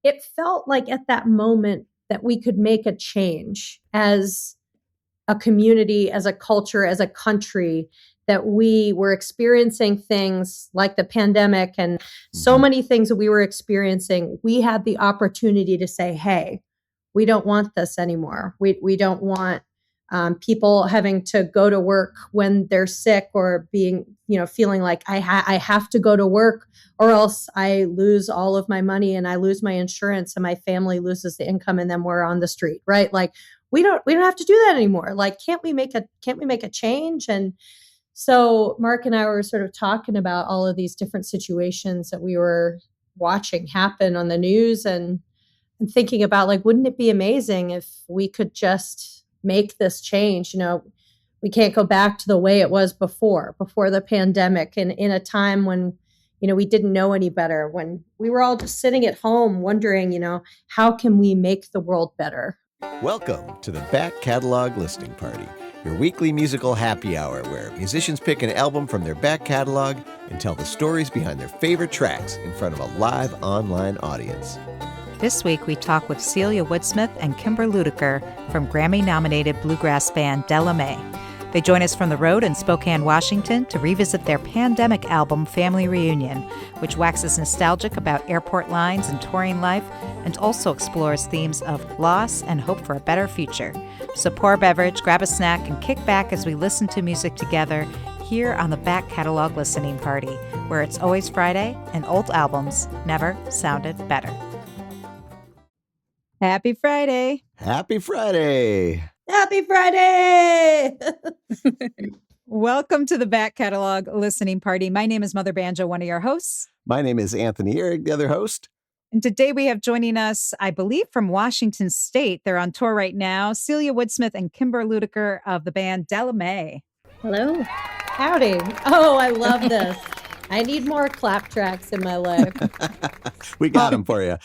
it felt like at that moment that we could make a change as a community, as a culture, as a country, that we were experiencing things like the pandemic and so many things that we were experiencing. We had the opportunity to say, hey, we don't want this anymore. We don't want people having to go to work when they're sick or being, feeling like I have to go to work or else I lose all of my money and I lose my insurance and my family loses the income and then we're on the street, right? Like we don't have to do that anymore. Like, can't we make a change? And so Mark and I were sort of talking about all of these different situations that we were watching happen on the news and thinking about, like, wouldn't it be amazing if we could just make this change? We can't go back to the way it was before the pandemic, and in a time when, we didn't know any better, when we were all just sitting at home wondering, how can we make the world better? Welcome to the Back Catalog Listening Party, your weekly musical happy hour where musicians pick an album from their back catalog and tell the stories behind their favorite tracks in front of a live online audience. This week, we talk with Celia Woodsmith and Kimber Ludiker from Grammy-nominated bluegrass band Della Mae. They join us from the road in Spokane, Washington to revisit their pandemic album, Family Reunion, which waxes nostalgic about airport lines and touring life, and also explores themes of loss and hope for a better future. So pour a beverage, grab a snack, and kick back as we listen to music together here on the Back Catalog Listening Party, where it's always Friday and old albums never sounded better. Happy Friday. Happy Friday. Happy Friday. Welcome to the Back Catalog Listening Party. My name is Mother Banjo, one of your hosts. My name is Anthony Ihrig, the other host. And today we have joining us, I believe, from Washington State. They're on tour right now, Celia Woodsmith and Kimber Ludiker of the band Della Mae. Hello. Howdy. Oh, I love this. I need more clap tracks in my life. We got them for you.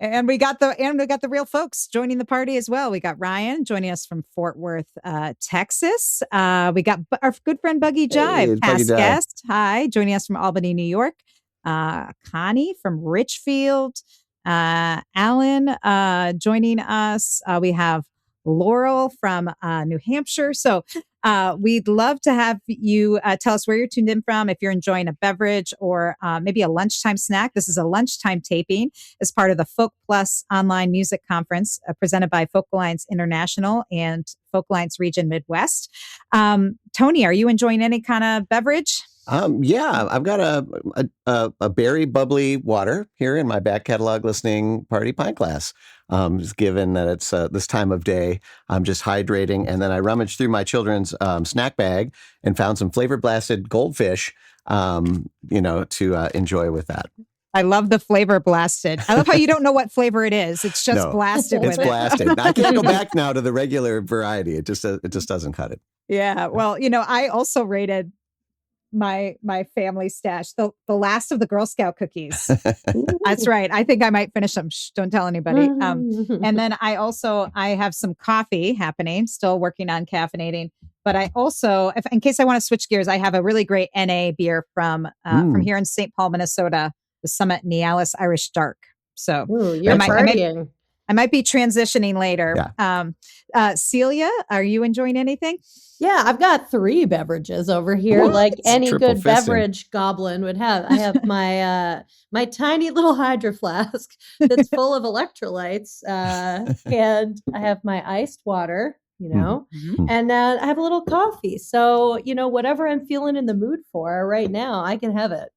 And we got the real folks joining the party as well. We got Ryan joining us from Fort Worth, Texas. We got our good friend Buggy Jive, past guest. Hi, joining us from Albany, New York. Connie from Richfield. Alan joining us. We have Laurel from New Hampshire. So we'd love to have you tell us where you're tuned in from, if you're enjoying a beverage or maybe a lunchtime snack. This is a lunchtime taping as part of the Folk Plus online music conference presented by Folk Alliance International and Folk Alliance Region Midwest. Tony, are you enjoying any kind of beverage? Yeah, I've got a berry bubbly water here in my Back Catalog Listening Party pint glass. Just given that it's this time of day, I'm just hydrating. And then I rummaged through my children's snack bag and found some flavor blasted goldfish, to enjoy with that. I love the flavor blasted. I love how you don't know what flavor it is. It's just blasted with it. It's blasted. I can't go back now to the regular variety. It just doesn't cut it. Yeah. Well, I also rated my family stash, the last of the Girl Scout cookies. That's right. I think I might finish them. Shh, don't tell anybody. And then I have some coffee happening, still working on caffeinating. But I also, in case I want to switch gears, I have a really great NA beer from here in St. Paul, Minnesota, the Summit Nealis Irish Dark. So you're partying. I might be transitioning later. Yeah. Celia, are you enjoying anything? Yeah, I've got 3 beverages over here, like any Triple good fisting. Beverage goblin would have. I have my my tiny little hydro flask that's full of electrolytes, and I have my iced water, and I have a little coffee. So, whatever I'm feeling in the mood for right now, I can have it.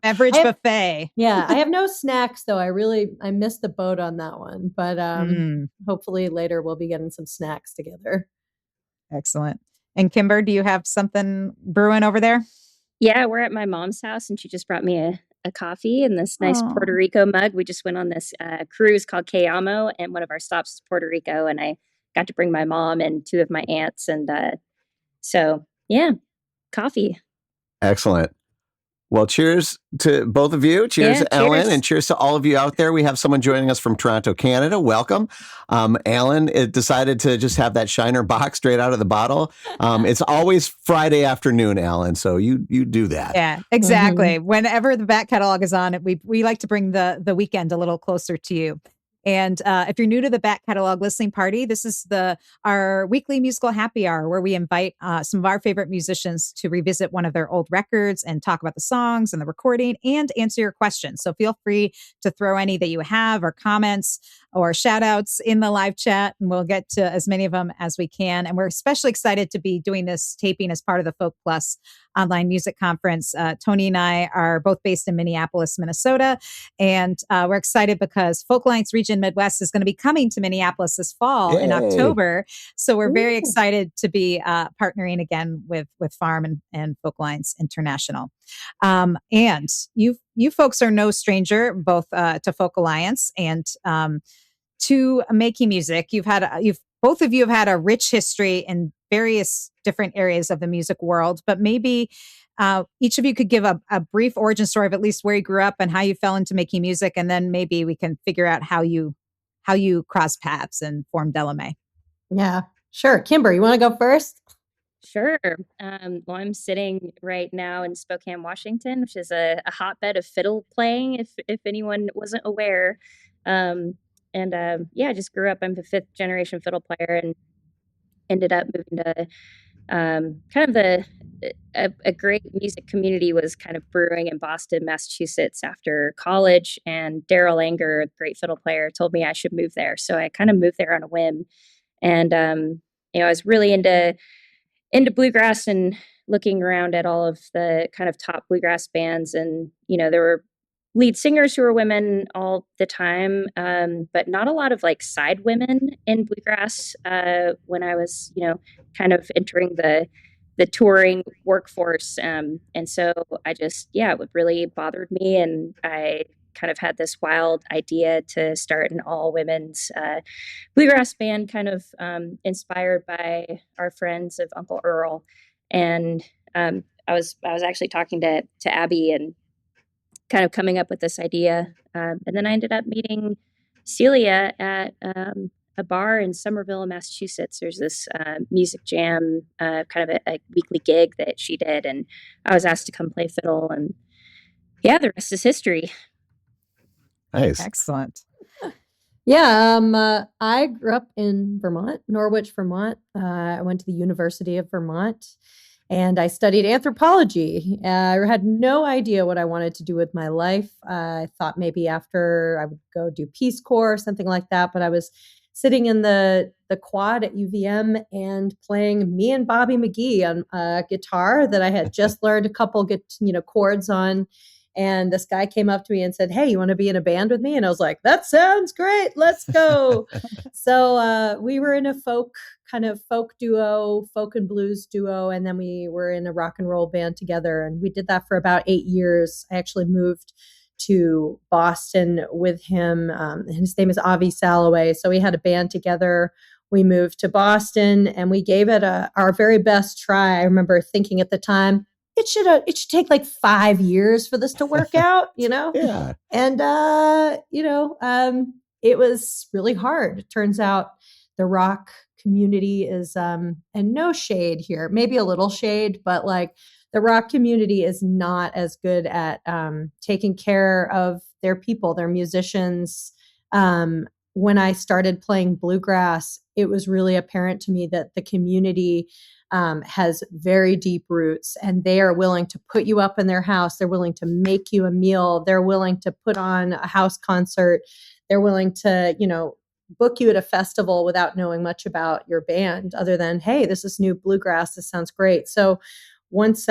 Beverage buffet. Yeah, I have no snacks though. I missed the boat on that one, but hopefully later we'll be getting some snacks together. Excellent. And Kimber, do you have something brewing over there? Yeah, we're at my mom's house and she just brought me a coffee in this nice Puerto Rico mug. We just went on this cruise called Cayamo, and one of our stops is Puerto Rico, and I got to bring my mom and 2 of my aunts, and so yeah, coffee. Excellent. Well, cheers to both of you. Cheers, Yeah, Ellen, cheers. and cheers to all of you out there. We have someone joining us from Toronto, Canada. Welcome. Alan decided to just have that Shiner box straight out of the bottle. It's always Friday afternoon, Alan, so you do that. Yeah, exactly. Whenever the back catalog is on, we like to bring the weekend a little closer to you. And if you're new to the back catalog listening party, this is our weekly musical happy hour where we invite some of our favorite musicians to revisit one of their old records and talk about the songs and the recording and answer your questions. So feel free to throw any that you have or comments or shout outs in the live chat, and we'll get to as many of them as we can. And we're especially excited to be doing this taping as part of the Folk Plus online music conference. Tony and I are both based in Minneapolis, Minnesota, and we're excited because Folk Alliance Region Midwest is going to be coming to Minneapolis this fall in October. So we're very excited to be partnering again with Farm and Folk Alliance International. And you folks are no stranger both to Folk Alliance and to making music. Both of you have had a rich history in various different areas of the music world, but maybe each of you could give a brief origin story of at least where you grew up and how you fell into making music, and then maybe we can figure out how you crossed paths and formed Della Mae. Yeah, sure. Kimber, you want to go first? Sure. Well, I'm sitting right now in Spokane, Washington, which is a hotbed of fiddle playing, if anyone wasn't aware. I just grew up. I'm the 5th generation fiddle player and ended up moving to kind of a great music community was kind of brewing in Boston, Massachusetts after college. And Daryl Anger, great fiddle player, told me I should move there. So I kind of moved there on a whim. And, I was really into bluegrass and looking around at all of the kind of top bluegrass bands. And, there were lead singers who were women all the time, but not a lot of like side women in bluegrass when I was, kind of entering the touring workforce. And so it really bothered me. And I kind of had this wild idea to start an all women's bluegrass band, kind of inspired by our friends of Uncle Earl. And I was actually talking to Abby and kind of coming up with this idea. And then I ended up meeting Celia at a bar in Somerville, Massachusetts. There's this music jam, kind of a weekly gig that she did. And I was asked to come play fiddle. And the rest is history. Nice. Excellent. Yeah, I grew up in Vermont, Norwich, Vermont. I went to the University of Vermont and I studied anthropology. I had no idea what I wanted to do with my life. I thought maybe after I would go do Peace Corps or something like that, but I was sitting in the quad at UVM and playing Me and Bobby McGee on a guitar that I had just learned a couple chords on. And this guy came up to me and said, "Hey, you want to be in a band with me?" And I was like, "That sounds great. Let's go." So we were in a folk duo, folk and blues duo. And then we were in a rock and roll band together. And we did that for about 8 years. I actually moved to Boston with him. His name is Avi Salloway. So we had a band together. We moved to Boston and we gave it our very best try. I remember thinking at the time, it should take like 5 years for this to work out, Yeah. And, it was really hard. It turns out the rock community is, and no shade here, maybe a little shade, but like the rock community is not as good at taking care of their people, their musicians. When I started playing bluegrass, it was really apparent to me that the community has very deep roots and they are willing to put you up in their house. They're willing to make you a meal. They're willing to put on a house concert. They're willing to, book you at a festival without knowing much about your band other than, "Hey, this is new bluegrass. This sounds great." So once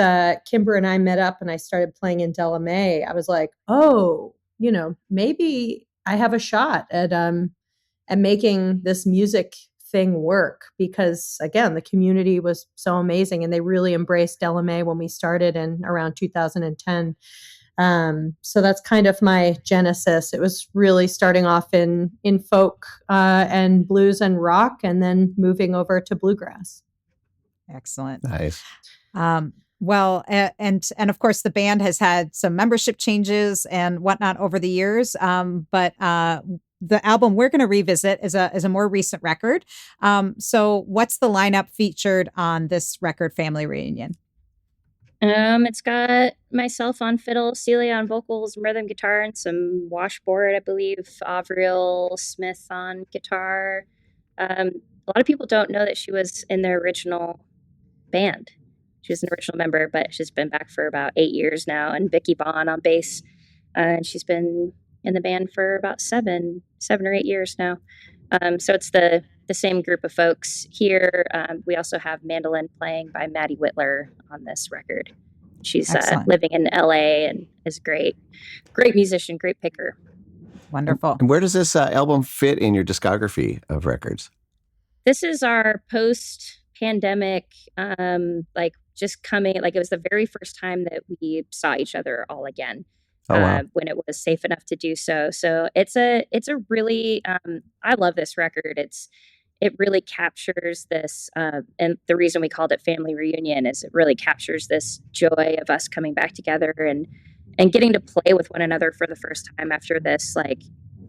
Kimber and I met up and I started playing in Della Mae, I was like, oh, maybe I have a shot at making this music thing work, because again, the community was so amazing and they really embraced Della Mae when we started in around 2010. So that's kind of my genesis. It was really starting off in folk and blues and rock, and then moving over to bluegrass. Excellent. Nice. Well, and of course, the band has had some membership changes and whatnot over the years. But the album we're going to revisit is a more recent record. So, what's the lineup featured on this record, Family Reunion? It's got myself on fiddle, Celia on vocals, rhythm guitar, and some washboard, I believe. Avril Smith on guitar. A lot of people don't know that she was in the original band. She was an original member, but she's been back for about 8 years now. And Vicky Vaughn on bass, and she's been in the band for about seven or 8 years now. So it's the same group of folks here. We also have mandolin playing by Maddie Whitler on this record. She's living in LA and is great musician, great picker. Wonderful. And where does this album fit in your discography of records? This is our post-pandemic, just coming, it was the very first time that we saw each other all again. Oh, wow. When it was safe enough to do so. So it's a really, I love this record. It really captures this, and the reason we called it Family Reunion is it really captures this joy of us coming back together and getting to play with one another for the first time after this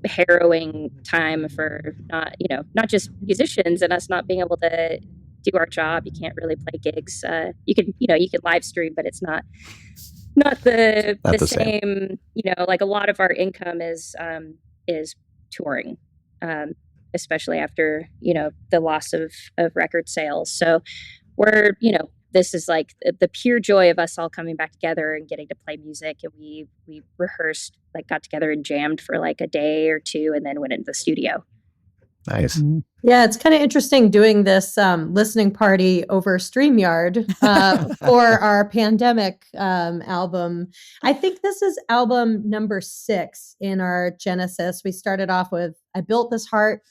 harrowing time for not just musicians and us not being able to do our job. You can't really play gigs. You can live stream, but it's not the same. A lot of our income is touring, especially after the loss of record sales. So we're this is the pure joy of us all coming back together and getting to play music. And we rehearsed, got together and jammed for a day or two, and then went into the studio. Nice. Yeah, it's kind of interesting doing this listening party over StreamYard for our pandemic album. I think this is album number 6 in our Genesis. We started off with I Built This Heart.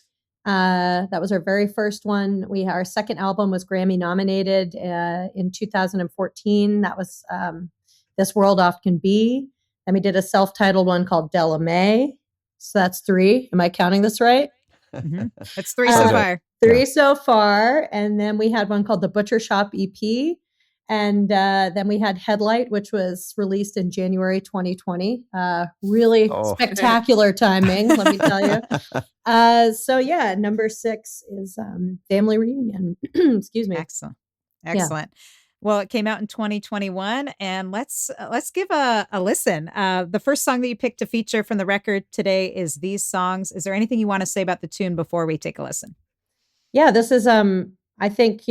That was our very first one. Our second album was Grammy-nominated in 2014. That was This World Oft Can Be. Then we did a self-titled one called Della Mae. So that's 3. Am I counting this right? Mm-hmm. That's 3 so far. 3 so far. And then we had one called the Butcher Shop EP. And then we had Headlight, which was released in January 2020. Really spectacular timing, let me tell you. So yeah, number 6 is Family Reunion. Excuse me. Excellent. Yeah. Well, it came out in 2021, and let's give a listen. The first song that you picked to feature from the record today is These Songs. Is there anything you want to say about the tune before we take a listen? Yeah, this is, I think,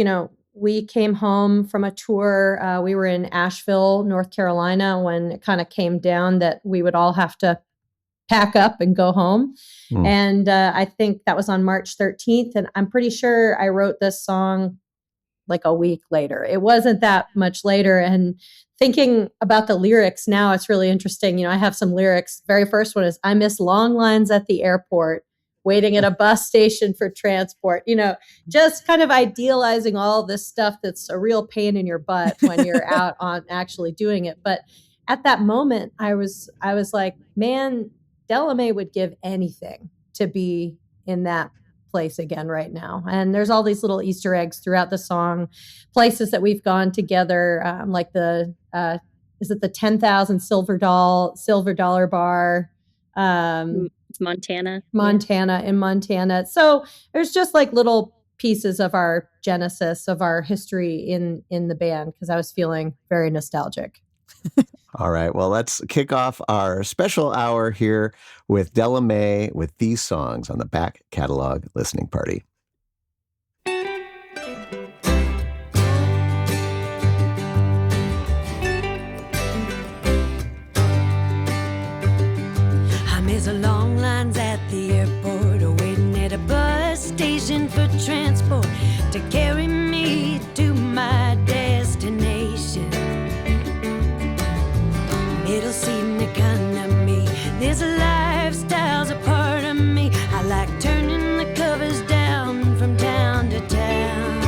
we came home from a tour. We were in Asheville, North Carolina, when it kind of came down that we would all have to pack up and go home. And I think that was on March 13th. And I'm pretty sure I wrote this song a week later. It wasn't that much later. And thinking about the lyrics now, it's really interesting. I have some lyrics. Very first one is, I miss long lines at the airport, waiting at a bus station for transport, just kind of idealizing all this stuff that's a real pain in your butt when you're out on actually doing it. But at that moment, I was like, man, Della Mae would give anything to be in that place again right now. And there's all these little Easter eggs throughout the song, places that we've gone together, like the is it the 10,000 silver dollar bar? Montana. In Montana. So there's just little pieces of our genesis, of our history in the band, because I was feeling very nostalgic. All right. Well, let's kick off our special hour here with Della Mae with These Songs on the Back Catalog Listening Party. There's a long lines at the airport, waiting at a bus station for transport to carry me to my destination. Middle seat economy, this lifestyle's a part of me. I like turning the covers down from town to town.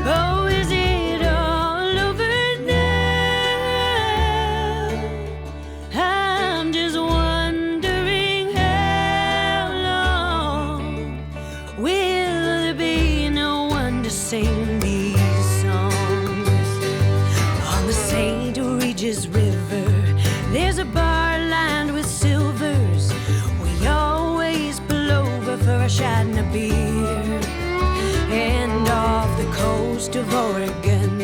Oh, is it all over now? I'm just wondering how long will there be no of Oregon,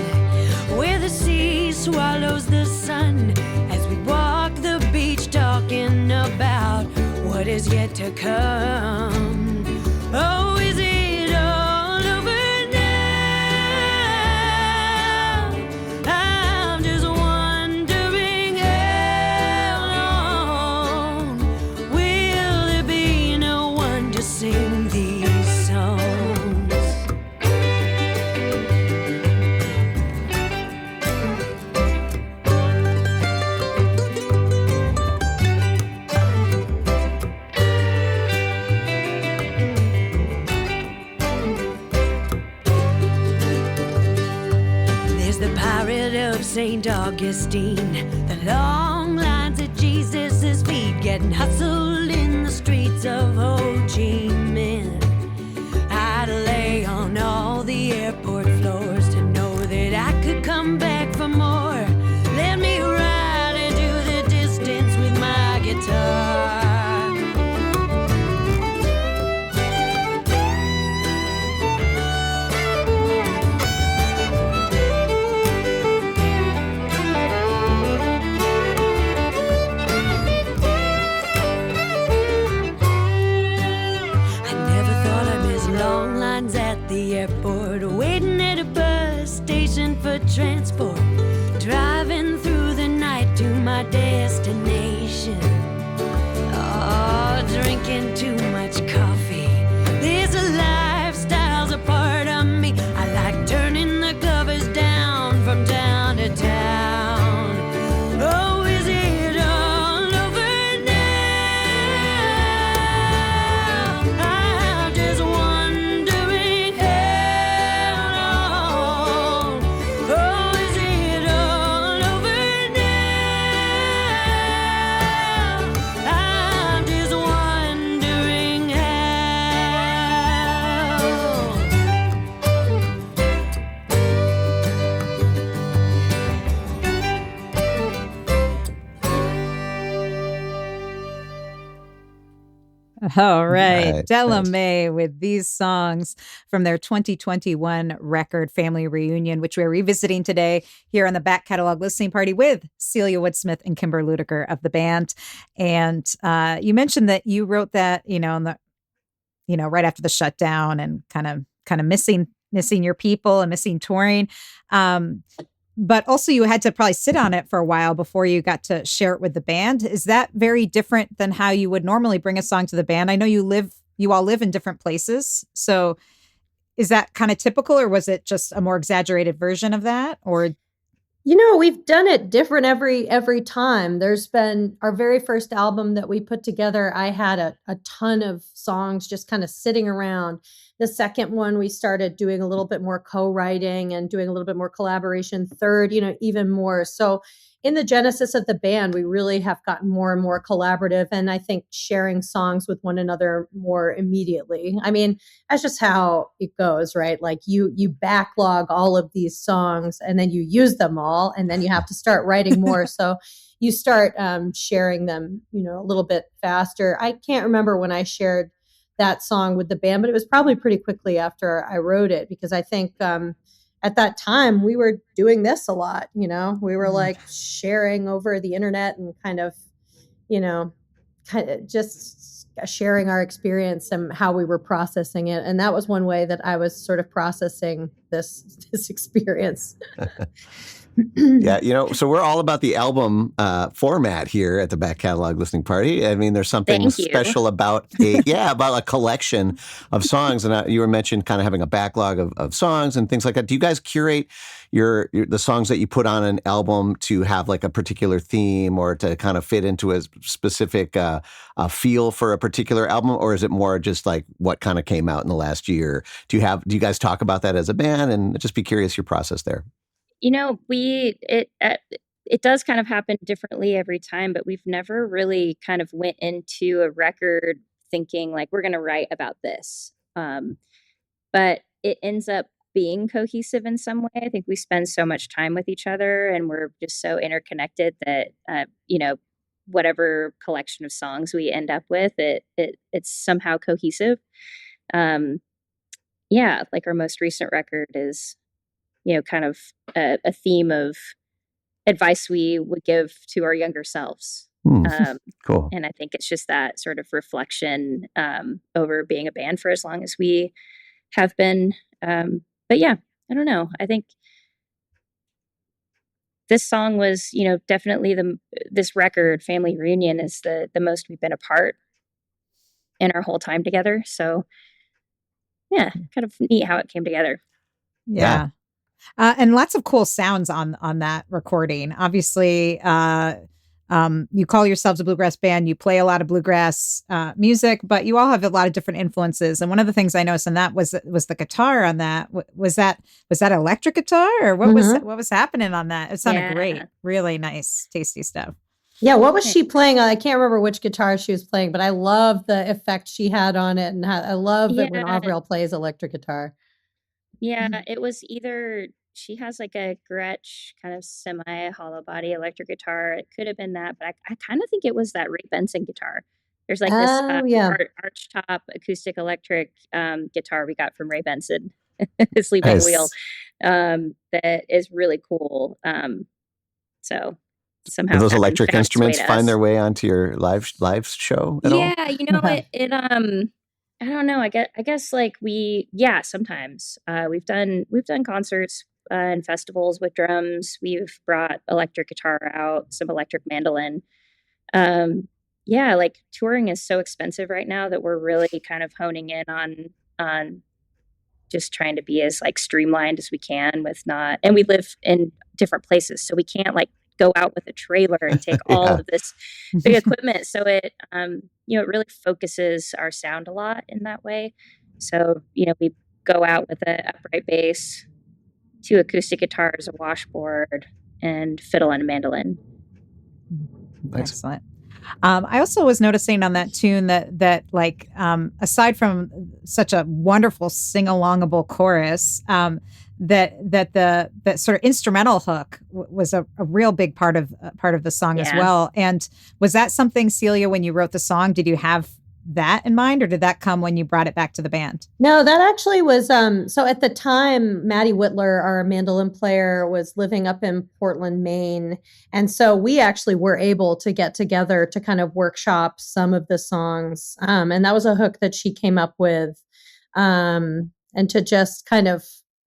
where the sea swallows the sun, as we walk the beach talking about what is yet to come. Oh, is it all over now? I'm just wondering how long will there be no one to sing these songs? Of St. Augustine, the long lines at Jesus' feet, getting hustled in the streets of Ho Chi Minh. I'd lay on all the airport floors to know that I could come back for more. Let me ride into the distance with my guitar. At the airport, waiting at a bus station for transport, driving through the night to my destination. Oh, drinking too much coffee. There's a lifestyle's a part of me. I like turning the covers down from town to town. Oh, is it all over now? I'm just wondering how long. Oh, is it all over now? I'm just wondering All right. Right, Della nice. Mae with these songs from their 2021 record Family Reunion, which we're revisiting today here on the Back Catalog Listening Party with Celia Woodsmith and Kimber Ludiker of the band. And you mentioned that you wrote that, right after the shutdown and kind of missing your people and missing touring. But also you had to probably sit on it for a while before you got to share it with the band. Is that very different than how you would normally bring a song to the band? I know you all live in different places. So is that kind of typical, or was it just a more exaggerated version of that? Or We've done it different every time. There's been our very first album that we put together. I had a ton of songs just kind of sitting around. The second one, we started doing a little bit more co-writing and doing a little bit more collaboration. Third, even more. So in the genesis of the band, we really have gotten more and more collaborative, and I think sharing songs with one another more immediately. I mean, that's just how it goes, right? Like you backlog all of these songs and then you use them all, and then you have to start writing more. So you start sharing them, a little bit faster. I can't remember when I shared that song with the band, but it was probably pretty quickly after I wrote it, because I think at that time we were doing this a lot. We were like sharing over the internet and kind of just sharing our experience and how we were processing it. And that was one way that I was sort of processing this experience. Yeah, so we're all about the album format here at the Back Catalog Listening Party. I mean, there's something special about about a collection of songs. And you were mentioned kind of having a backlog of songs and things like that. Do you guys curate the songs that you put on an album to have like a particular theme or to kind of fit into a specific feel for a particular album, or is it more just like what kind of came out in the last year? Do you guys talk about that as a band? And just be curious your process there. It does kind of happen differently every time, but we've never really kind of went into a record thinking like we're going to write about this. But it ends up being cohesive in some way. I think we spend so much time with each other and we're just so interconnected that, whatever collection of songs we end up with, it's somehow cohesive. Like our most recent record is kind of a theme of advice we would give to our younger selves. Cool. And I think it's just that sort of reflection over being a band for as long as we have been. But yeah, I don't know. I think this song was, definitely this record, Family Reunion, is the most we've been apart in our whole time together. So yeah, kind of neat how it came together. Yeah. And lots of cool sounds on that recording. Obviously, you call yourselves a bluegrass band. You play a lot of bluegrass music, but you all have a lot of different influences. And one of the things I noticed in that was the guitar on that. Was that electric guitar, or what was happening on that? It sounded great, really nice, tasty stuff. Yeah, what was she playing on? I can't remember which guitar she was playing, but I love the effect she had on it, and I love it when Avril plays electric guitar. Yeah, it was either she has like a Gretsch kind of semi hollow body electric guitar. It could have been that, but I kind of think it was that Ray Benson guitar. There's like this arch top acoustic electric guitar we got from Ray Benson, Sleeping Wheel, that is really cool. So somehow those electric instruments find their way onto your live show at all? Yeah, it I don't know. I guess like sometimes we've done concerts and festivals with drums. We've brought electric guitar out, some electric mandolin. Like touring is so expensive right now that we're really kind of honing in on just trying to be as like streamlined as we can and we live in different places, so we can't like go out with a trailer and take all of this big equipment. So it, it really focuses our sound a lot in that way. So, we go out with an upright bass, 2 acoustic guitars, a washboard, and fiddle and a mandolin. Nice. Excellent. I also was noticing on that tune that like, aside from such a wonderful sing-alongable chorus, that sort of instrumental hook was a real big part of the song as well. And was that something, Celia, when you wrote the song, did you have that in mind, or did that come when you brought it back to the band? No, that actually was, so at the time, Maddie Whitler, our mandolin player, was living up in Portland, Maine. And so we actually were able to get together to kind of workshop some of the songs. And that was a hook that she came up with. And to just kind of,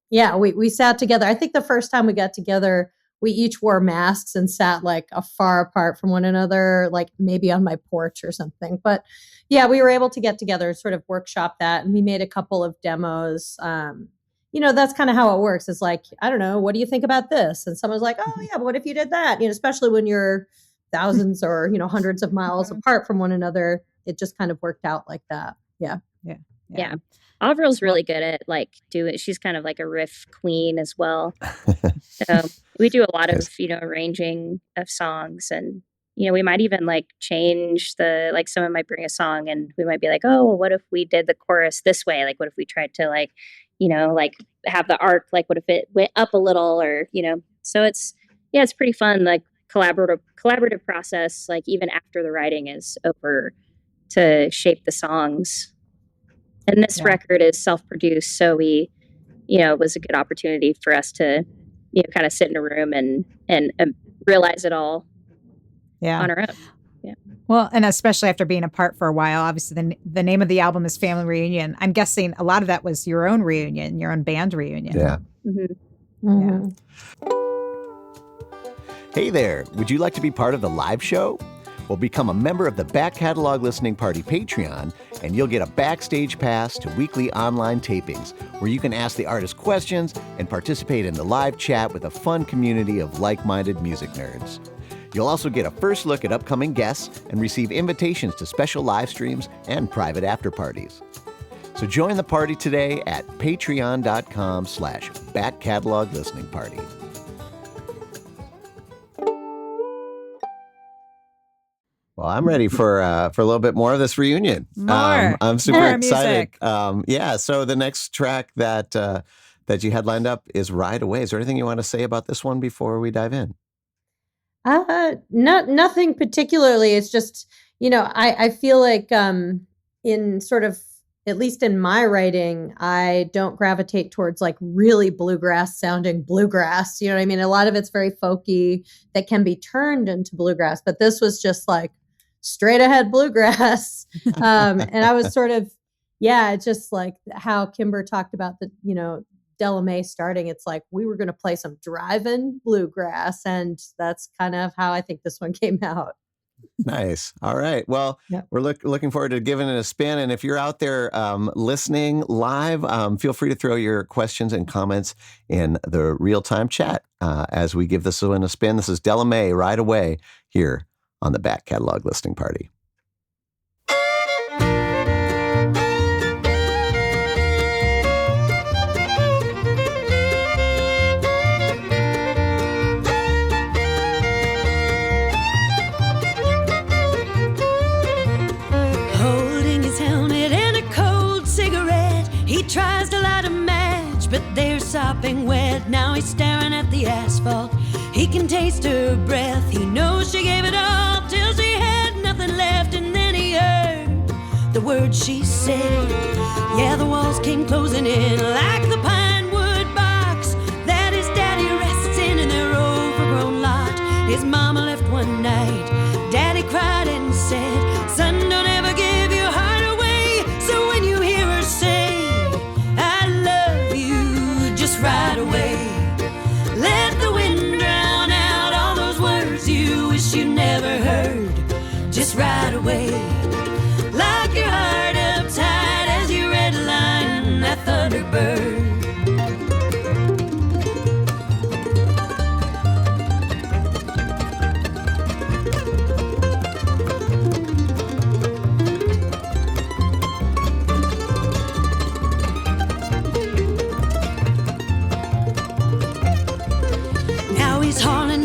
we sat together. I think the first time we got together, we each wore masks and sat like far apart from one another, like maybe on my porch or something. But yeah, we were able to get together and sort of workshop that. And we made a couple of demos. That's kind of how it works. It's like, I don't know, what do you think about this? And someone's like, oh yeah, but what if you did that? Especially when you're thousands or, hundreds of miles apart from one another, it just kind of worked out like that. Yeah. Avril's really good at like she's kind of like a riff queen as well. So we do a lot of, arranging of songs, and, we might even like change someone might bring a song and we might be like, oh, well, what if we did the chorus this way? Like, what if we tried to like, like have the arc, like what if it went up a little, or, so it's pretty fun, like collaborative process, like even after the writing is over, to shape the songs. And this record is self-produced, so we, it was a good opportunity for us to, kind of sit in a room and realize it all on our own. Yeah. Well, and especially after being apart for a while, obviously the name of the album is Family Reunion. I'm guessing a lot of that was your own reunion, your own band reunion. Yeah. Mm-hmm. Mm-hmm. Yeah. Hey there, would you like to be part of the live show? Well, become a member of the Back Catalog Listening Party Patreon, and you'll get a backstage pass to weekly online tapings where you can ask the artist questions and participate in the live chat with a fun community of like-minded music nerds. You'll also get a first look at upcoming guests and receive invitations to special live streams and private after parties. So join the party today at patreon.com/Back Catalog Listening Party. Well, I'm ready for a little bit more of this reunion. I'm super excited. So the next track that you had lined up is Ride Away. Is there anything you want to say about this one before we dive in? Nothing particularly. It's just, I feel like in sort of at least in my writing, I don't gravitate towards like really bluegrass sounding bluegrass. You know what I mean? A lot of it's very folky that can be turned into bluegrass, but this was just like straight ahead bluegrass. And I was sort of, just like how Kimber talked about the, Della Mae starting. It's like we were going to play some drive-in bluegrass, and that's kind of how I think this one came out. Nice. All right. Well, we're looking forward to giving it a spin. And if you're out there listening live, feel free to throw your questions and comments in the real-time chat as we give this one a spin. This is Della Mae, Right Away, here on the Back Catalog Listening Party. Tries to light a match, but they're sopping wet. Now he's staring at the asphalt. He can taste her breath. He knows she gave it all till she had nothing left. And then he heard the words she said. Yeah, the walls came closing in like the pine wood box that his daddy rests in their overgrown lot. His mama left one night. Daddy cried and said, son, don't ever give your heart away. So when you hear her say, right away, let the wind drown out all those words you wish you never heard. Just right away, lock your heart up tight as you redline that Thunderbird.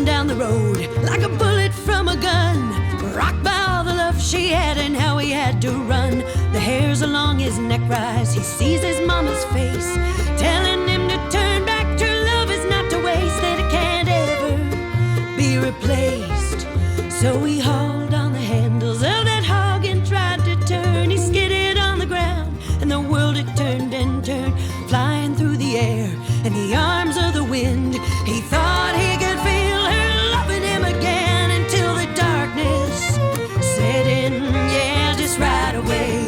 Down the road like a bullet from a gun, rocked by all the love she had and how he had to run. The hairs along his neck rise. He sees his mama's face telling him to turn back. True love is not to waste, that it can't ever be replaced. So he hauled on the handles of that hog and tried to turn. He skidded on the ground and the world had turned and turned, flying through the air in the arms of the wind. He thought he could feel her loving him again until the darkness set in. Yeah, just right away,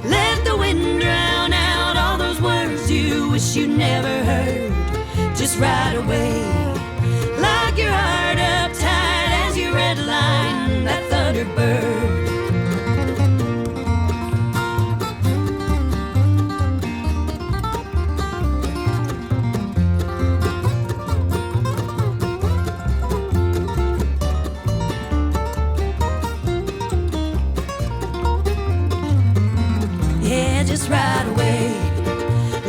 let the wind drown out all those words you wish you never heard. Just right away, lock your heart up tight as you redline that Thunderbird. Right away,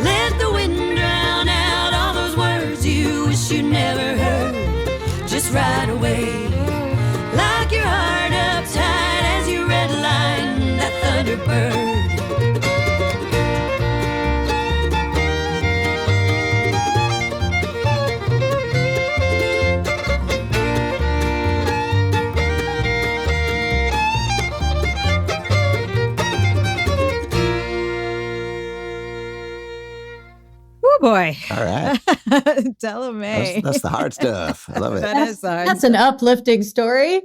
let the wind drown out all those words you wish you never heard. Just right away, lock your heart up tight as you redline that Thunderbird. Boy. All right. Della Mae. That's the hard stuff. I love it. That's an uplifting story.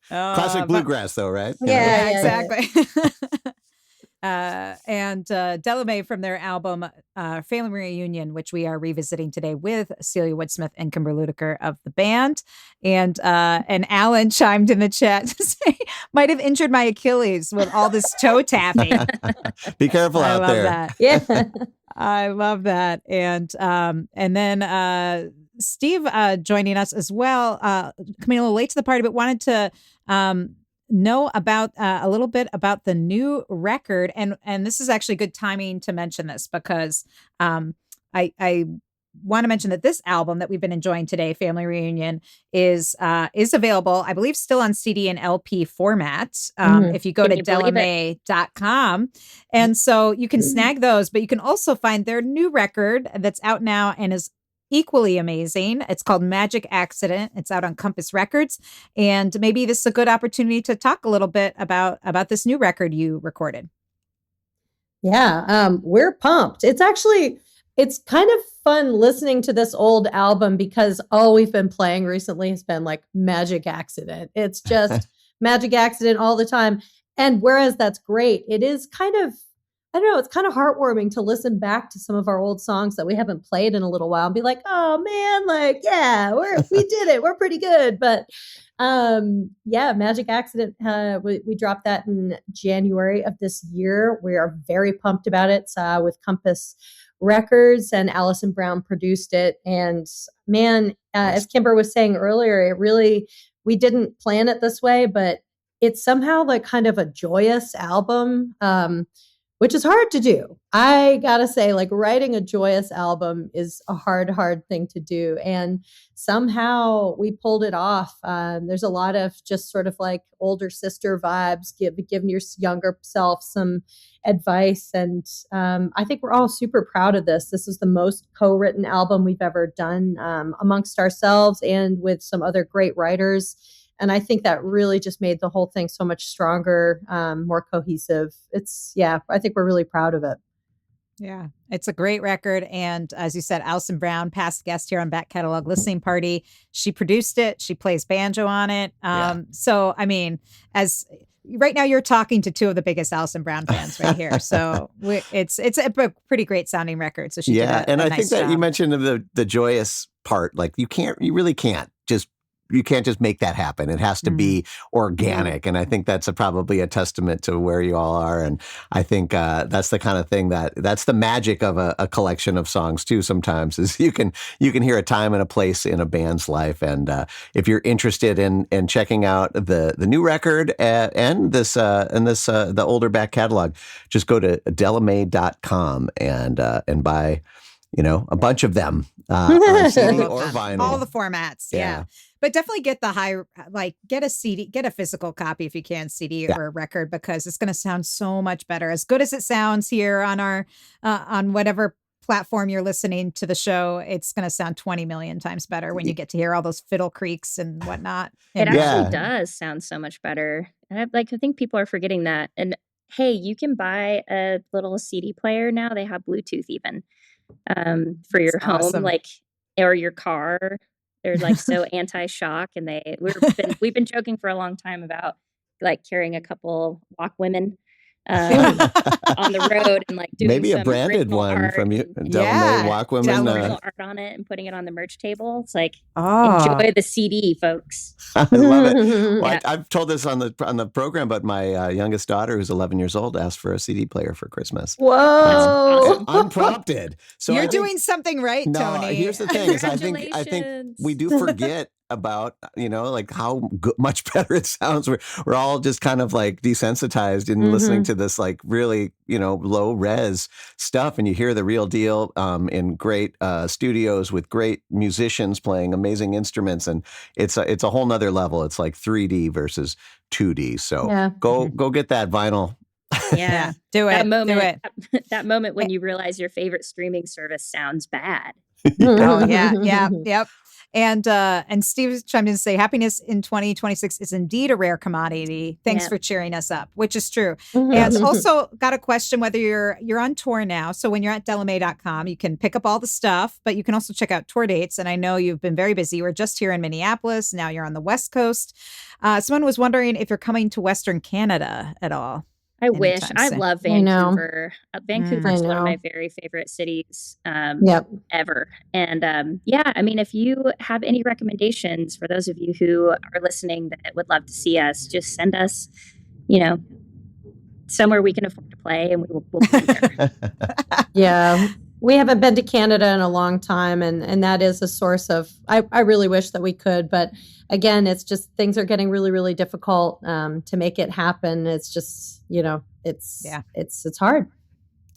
Classic bluegrass, though, right? Yeah, exactly. And Della Mae from their album Family Reunion, which we are revisiting today with Celia Woodsmith and Kimber Ludiker of the band. And Alan chimed in the chat to say, might have injured my Achilles with all this toe tapping. Be careful out there. That. Yeah. I love that. And then Steve joining us as well, coming a little late to the party, but wanted to know about a little bit about the new record. And this is actually good timing to mention this because I want to mention that this album that we've been enjoying today, Family Reunion, is available, I believe, still on CD and LP format. If you go to DellaMae.com. And so you can snag those, but you can also find their new record that's out now and is equally amazing. It's called Magic Accident. It's out on Compass Records. And maybe this is a good opportunity to talk a little bit about this new record you recorded. Yeah, we're pumped. It's kind of fun listening to this old album because all we've been playing recently has been like Magic Accident. It's just Magic Accident all the time. And whereas that's great, it is kind of, I don't know, it's kind of heartwarming to listen back to some of our old songs that we haven't played in a little while and be like, oh man, like, yeah, we did it. We're pretty good. But yeah, Magic Accident, we dropped that in January of this year. We are very pumped about it. It's with Compass Records, and Allison Brown produced it. And man, as Kimber was saying earlier, we didn't plan it this way, but it's somehow like kind of a joyous album, which is hard to do. I gotta say, like, writing a joyous album is a hard thing to do. And somehow we pulled it off. There's a lot of just sort of like older sister vibes, giving your younger self some advice. And I think we're all super proud of this. This is the most co-written album we've ever done amongst ourselves and with some other great writers. And I think that really just made the whole thing so much stronger, more cohesive. I think we're really proud of it. Yeah, it's a great record. And as you said, Allison Brown, past guest here on Back Catalog Listening Party, she produced it. She plays banjo on it. So, I mean, as right now you're talking to two of the biggest Allison Brown fans right here. So it's a pretty great sounding record. So she did and I nice think that job. you mentioned the joyous part. Like you really can't just make that happen. It has to be organic. And I think that's probably a testament to where you all are. And I think that's the kind of thing that's the magic of a collection of songs too. Sometimes is you can hear a time and a place in a band's life. And if you're interested in checking out the new record and the older back catalog, just go to dellamay.com and buy, a bunch of them on CD or vinyl. All the formats. Yeah. But definitely get get a CD, get a physical copy if you can, CD or a record, because it's going to sound so much better. As good as it sounds here on our, on whatever platform you're listening to the show, it's going to sound 20 million times better when you get to hear all those fiddle creaks and whatnot. It actually does sound so much better. And I think people are forgetting that. And hey, you can buy a little CD player now. They have Bluetooth even for your home, or your car. They're like so anti-shock, and we've been joking for a long time about like carrying a couple walk women on the road and like doing maybe a branded one from you, Della Mae walk women, art on it and putting it on the merch table. It's like enjoy the CD, folks. I love it. Well, I've told this on the program, but my youngest daughter, who's 11 years old, asked for a CD player for Christmas. Whoa! Unprompted. So you're doing something right, Tony. Here's the thing: is I think we do forget about like how much better it sounds. We're all just kind of like desensitized in listening to this like really low res stuff, and you hear the real deal in great studios with great musicians playing amazing instruments, and it's a whole nother level. It's like 3D versus 2D. So go get that vinyl. Yeah, do it. That moment when you realize your favorite streaming service sounds bad. Yep. And Steve chimed in to say, happiness in 2026 is indeed a rare commodity. Thanks for cheering us up, which is true. And also got a question whether you're on tour now. So when you're at dellamay.com, you can pick up all the stuff, but you can also check out tour dates. And I know you've been very busy. You were just here in Minneapolis. Now you're on the West Coast. Someone was wondering if you're coming to Western Canada at all. I wish. I love Vancouver. Vancouver is one of my very favorite cities ever. And I mean, if you have any recommendations for those of you who are listening that would love to see us, just send us, somewhere we can afford to play, and we'll be there. Yeah. We haven't been to Canada in a long time, and that is a source of, I really wish that we could, but again, it's just things are getting really, really difficult to make it happen. It's just, it's hard.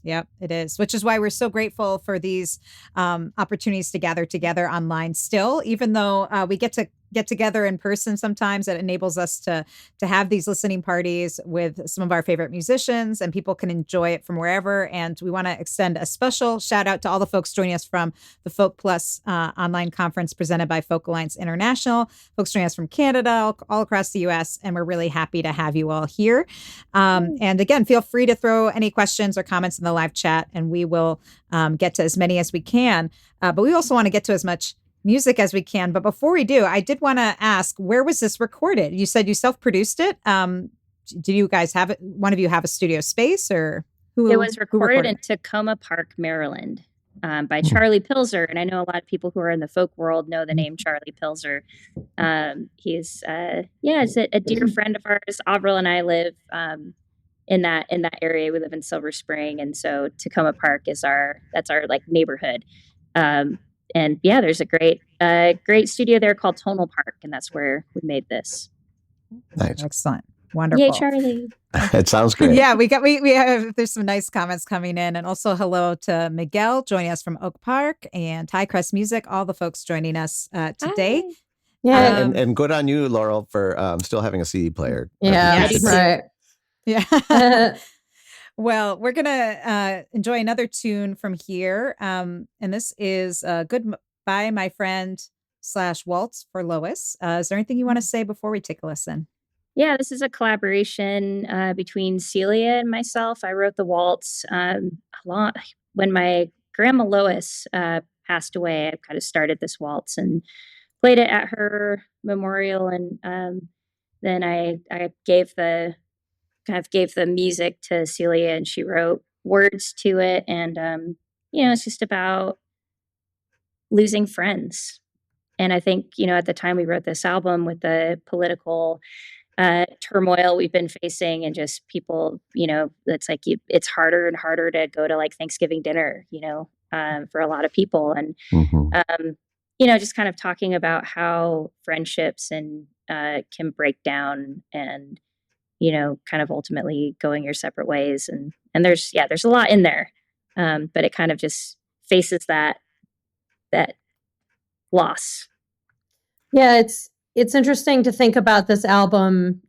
Yep, it is, which is why we're so grateful for these opportunities to gather together online still, even though we get to get together in person sometimes. It enables us to have these listening parties with some of our favorite musicians, and people can enjoy it from wherever. And we want to extend a special shout out to all the folks joining us from the Folk Plus online conference presented by Folk Alliance International, folks joining us from Canada, all across the US. And we're really happy to have you all here. And again, feel free to throw any questions or comments in the live chat, and we will get to as many as we can. But we also want to get to as much music as we can. But before we do, I did want to ask, where was this recorded? You said you self-produced it. Did you guys have it? One of you have a studio space, or who? It was recorded in Tacoma Park, Maryland, by Charlie Pilzer. And I know a lot of people who are in the folk world know the name Charlie Pilzer. He's a dear friend of ours. Avril and I live in that area. We live in Silver Spring, and so Tacoma Park is that's our like neighborhood. And yeah, there's a great studio there called Tonal Park, and that's where we made this. Nice. Excellent. Wonderful. Yay, Charlie. It sounds great. Yeah, we have, there's some nice comments coming in, and also hello to Miguel joining us from Oak Park, and High Crest Music, all the folks joining us today. Hi. Yeah. And good on you, Laurel, for still having a CD player. Yeah, Yes. right. Yeah. Well, we're going to enjoy another tune from here. And this is Goodbye, My Friend /Waltz for Lois. Is there anything you want to say before we take a listen? Yeah, this is a collaboration between Celia and myself. I wrote the waltz when my grandma Lois passed away. I kind of started this waltz and played it at her memorial. And then I gave the music to Celia, and she wrote words to it. And, it's just about losing friends. And I think, at the time we wrote this album, with the political turmoil we've been facing, and just people, it's like it's harder and harder to go to like Thanksgiving dinner, for a lot of people. And, just kind of talking about how friendships can break down, and kind of ultimately going your separate ways. And there's a lot in there. But it kind of just faces that loss. Yeah, it's interesting to think about this album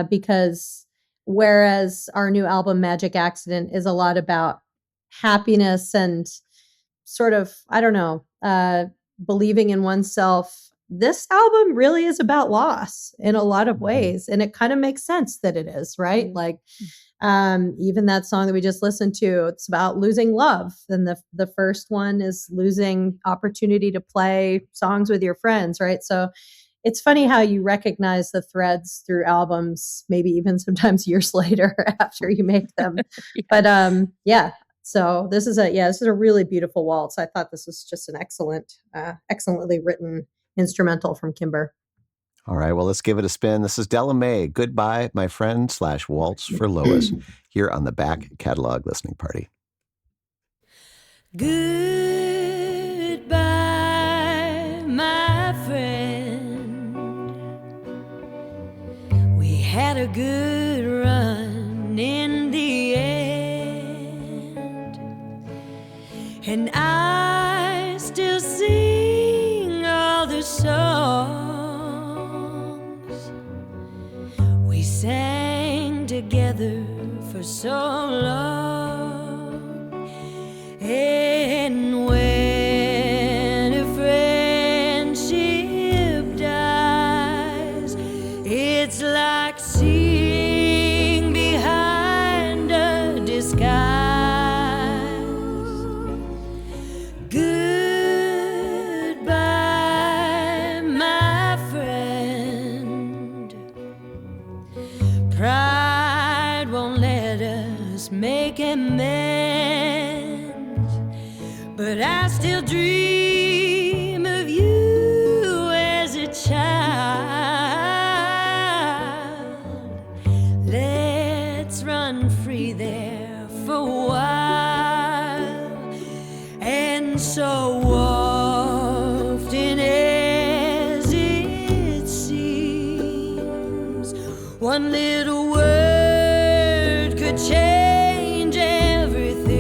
because whereas our new album, Magic Accident, is a lot about happiness and sort of, I don't know, believing in oneself, this album really is about loss in a lot of ways. And it kind of makes sense that it is, right? Like, even that song that we just listened to, it's about losing love. And the first one is losing opportunity to play songs with your friends, right? So it's funny how you recognize the threads through albums, maybe even sometimes years later after you make them. Yeah. But so this is a really beautiful waltz. I thought this was just an excellently written instrumental from Kimber. All right, well, let's give it a spin. This is Della Mae, Goodbye, My Friend /Waltz for Lois, here on the Back Catalog Listening Party. Goodbye, my friend. We had a good run in the end, and I still sing all the songs we sang together for so long. And when a friendship dies, it's like seeing behind a disguise. Goodbye, my friend. Pride won't let us make amends, but I still dream of you as a child. Let's run free there for a while. And so often as it seems, one little word could change everything.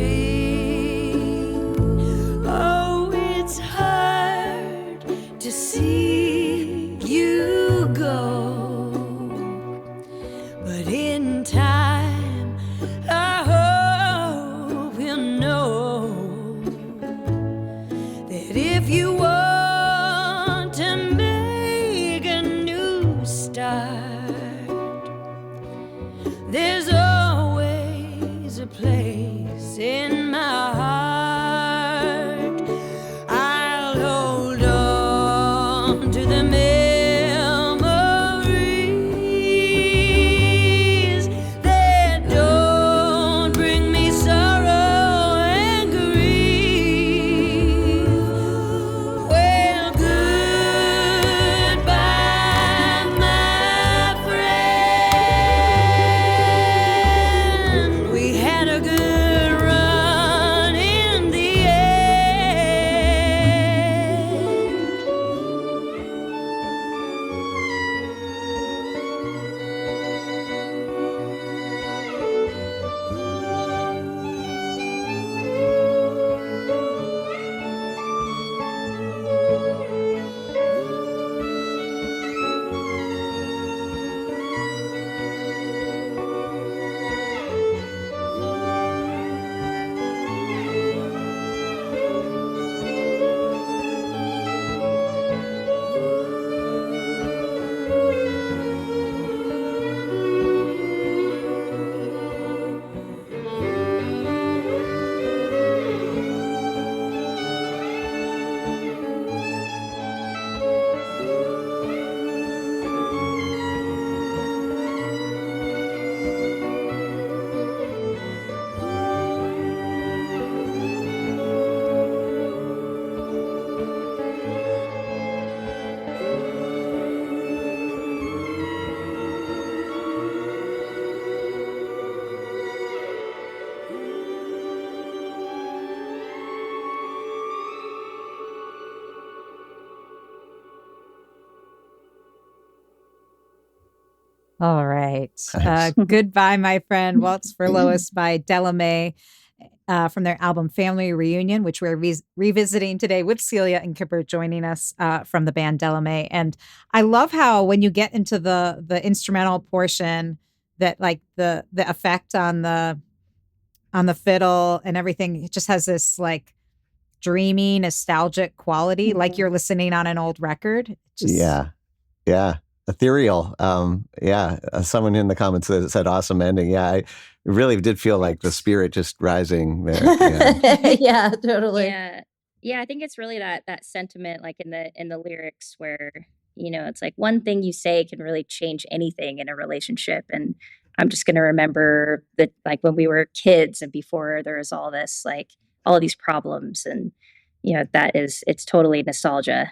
Oh, it's hard to see you a place in my heart. I'll hold on to the memories that don't bring me sorrow and grief. Well, goodbye, my friend. We had a good run in the end. All right. Nice. Goodbye, My Friend. Waltz for Lois by Della Mae from their album Family Reunion, which we're revisiting today with Celia and Kimber joining us from the band Della Mae. And I love how when you get into the instrumental portion, that like the effect on the fiddle and everything, it just has this like dreamy, nostalgic quality, like you're listening on an old record. Just, Yeah. Ethereal. Someone in the comments said awesome ending. Yeah, I really did feel like the spirit just rising there. Yeah. Yeah, totally. Yeah, I think it's really that sentiment, like in the lyrics, where it's like one thing you say can really change anything in a relationship. And I'm just going to remember that, like, when we were kids and before there was all this, like, all of these problems, and it's totally nostalgia.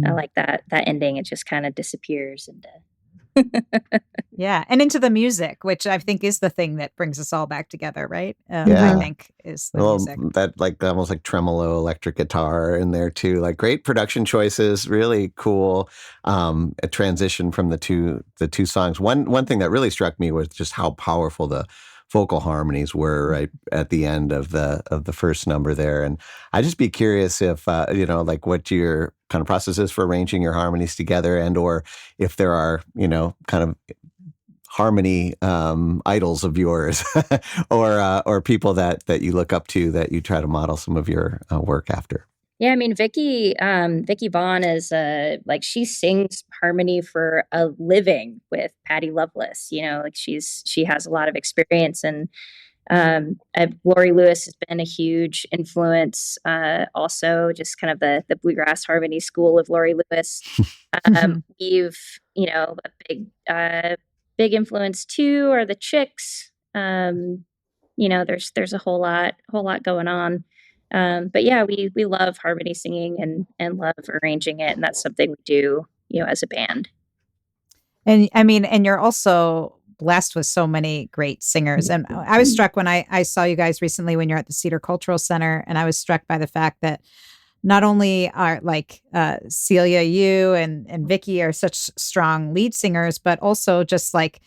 I like that ending. It just kind of disappears into yeah, and into the music, which I think is the thing that brings us all back together, right? Yeah. I think is the music. That like almost like tremolo electric guitar in there too. Like great production choices, really cool. A transition from the two songs. One thing that really struck me was just how powerful the vocal harmonies were right at the end of the first number there. And I'd just be curious if like what your kind of process is for arranging your harmonies together, and or if there are kind of harmony idols of yours or people that you look up to that you try to model some of your work after. Yeah, I mean, Vicky Vaughn is she sings harmony for a living with Patti Loveless. Like she has a lot of experience, and Lori Lewis has been a huge influence. Also, just kind of the bluegrass harmony school of Lori Lewis. We've a big influence too are the Chicks. There's a whole lot going on. But yeah, we love harmony singing and love arranging it. And that's something we do, as a band. And I mean, and you're also blessed with so many great singers. And I was struck when I saw you guys recently when you're at the Cedar Cultural Center, and I was struck by the fact that not only are like Celia, you and Vicky are such strong lead singers, but also just like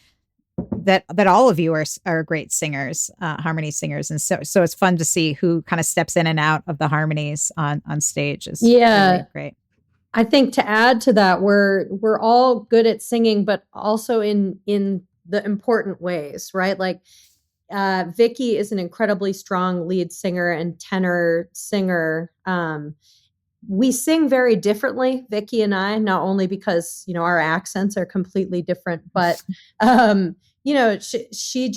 that all of you are great singers, harmony singers. And so it's fun to see who kind of steps in and out of the harmonies on stage. Is really great. I think to add to that, we're all good at singing, but also in the important ways, right? Like Vicky is an incredibly strong lead singer and tenor singer. We sing very differently, Vicky and I, not only because, our accents are completely different, but, she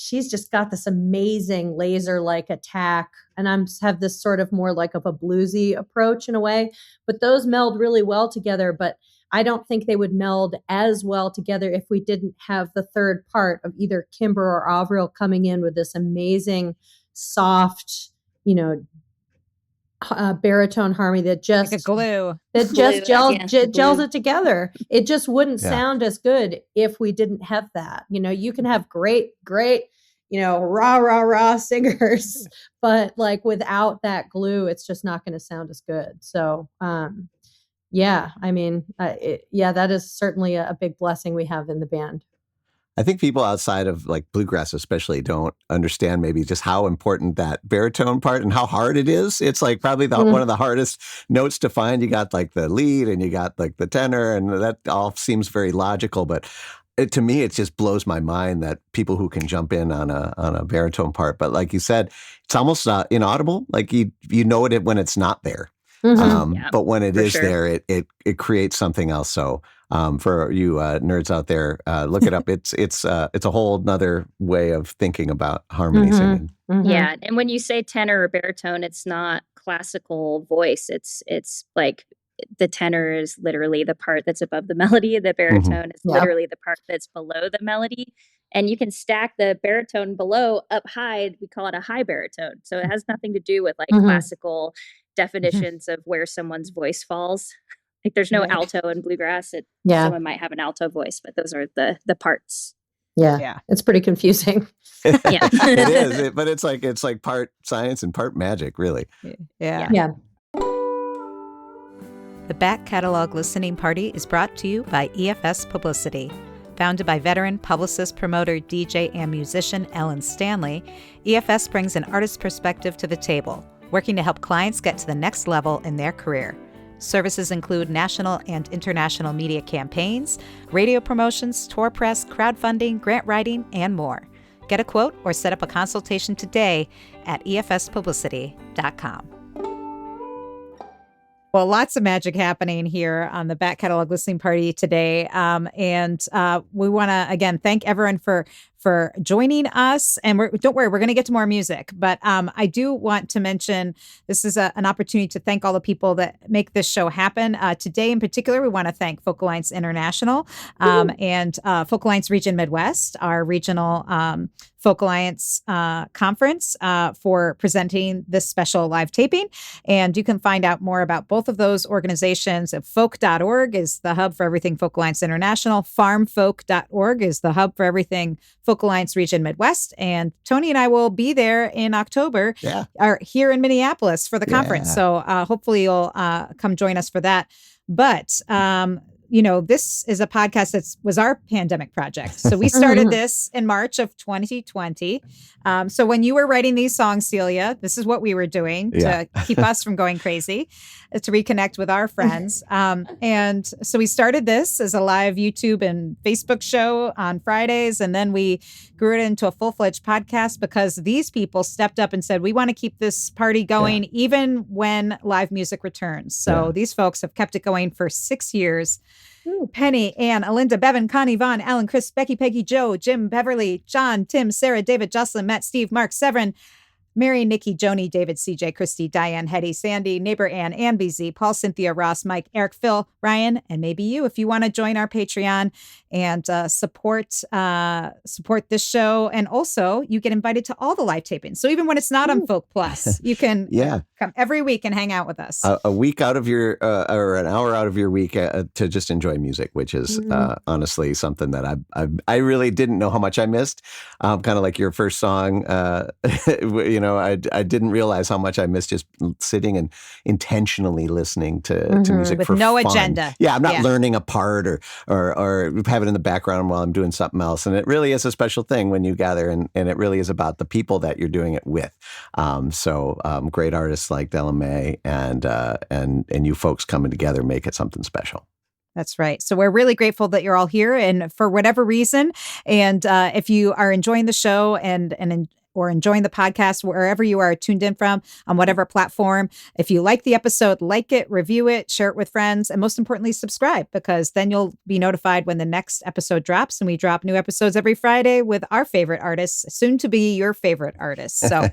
she's just got this amazing laser-like attack. And have this sort of more like of a bluesy approach in a way, but those meld really well together. But I don't think they would meld as well together if we didn't have the third part of either Kimber or Avril coming in with this amazing, soft, baritone harmony that just like a glue. That just gels it together. It just wouldn't sound as good if we didn't have that. You can have great, rah singers, but like without that glue, it's just not going to sound as good. So, that is certainly a big blessing we have in the band. I think people outside of like bluegrass especially don't understand maybe just how important that baritone part and how hard it is. It's like probably one of the hardest notes to find. You got like the lead and you got like the tenor, and that all seems very logical. But to me, it just blows my mind that people who can jump in on a baritone part. But like you said, it's almost inaudible. Like you know it when it's not there. But when it is there, it creates something else. So for you nerds out there, look it up. It's a whole nother way of thinking about harmony singing. Yeah, and when you say tenor or baritone, it's not classical voice. It's like the tenor is literally the part that's above the melody. The baritone is literally the part that's below the melody. And you can stack the baritone below up high. We call it a high baritone. So it has nothing to do with like classical definitions of where someone's voice falls. Like there's no alto in bluegrass. Someone might have an alto voice, but those are the parts. Yeah. It's pretty confusing. It is, but it's like part science and part magic, really. Yeah. The Back Catalog Listening Party is brought to you by EFS Publicity. Founded by veteran publicist, promoter, DJ, and musician Ellen Stanley, EFS brings an artist's perspective to the table, working to help clients get to the next level in their career. Services include national and international media campaigns, radio promotions, tour press, crowdfunding, grant writing, and more. Get a quote or set up a consultation today at efspublicity.com. Well, lots of magic happening here on the Back Catalog Listening Party today. And we want to, again, thank everyone for joining us. And don't worry, we're going to get to more music. But I do want to mention this is an opportunity to thank all the people that make this show happen. Today in particular, we want to thank Folk Alliance International and Folk Alliance Region Midwest, our regional Folk Alliance conference for presenting this special live taping. And you can find out more about both of those organizations at folk.org is the hub for everything Folk Alliance International. Farmfolk.org is the hub for everything Folk Alliance Region Midwest. And Tony and I will be there in October here in Minneapolis for the conference. So hopefully you'll come join us for that. But this is a podcast that was our pandemic project. So we started this in March of 2020. So when you were writing these songs, Celia, this is what we were doing to keep us from going crazy, to reconnect with our friends. And so we started this as a live YouTube and Facebook show on Fridays. And then we grew it into a full-fledged podcast because these people stepped up and said, we want to keep this party going even when live music returns. So these folks have kept it going for 6 years. Penny, Ann, Alinda, Bevan, Connie, Vaughn, Alan, Chris, Becky, Peggy, Joe, Jim, Beverly, John, Tim, Sarah, David, Jocelyn, Matt, Steve, Mark, Severin, Mary, Nikki, Joni, David, CJ, Christy, Diane, Hetty, Sandy, Neighbor Ann, BZ, Paul, Cynthia, Ross, Mike, Eric, Phil, Ryan, and maybe you if you want to join our Patreon and support this show. And also you get invited to all the live tapings. So even when it's not on Folk Plus, you can come every week and hang out with us. A week out of your, or an hour out of your week to just enjoy music, which is honestly something that I really didn't know how much I missed. Kind of like your first song, I didn't realize how much I missed just sitting and intentionally listening to music with for no fun. agenda. Yeah, I'm not learning a part or have it in the background while I'm doing something else. And it really is a special thing when you gather, and it really is about the people that you're doing it with. So great artists like Della Mae and you folks coming together make it something special. That's right. So we're really grateful that you're all here, and for whatever reason, and if you are enjoying the show or enjoying the podcast wherever you are tuned in from, on whatever platform. If you like the episode, like it, review it, share it with friends, and most importantly, subscribe, because then you'll be notified when the next episode drops. And we drop new episodes every Friday with our favorite artists, soon to be your favorite artists. So,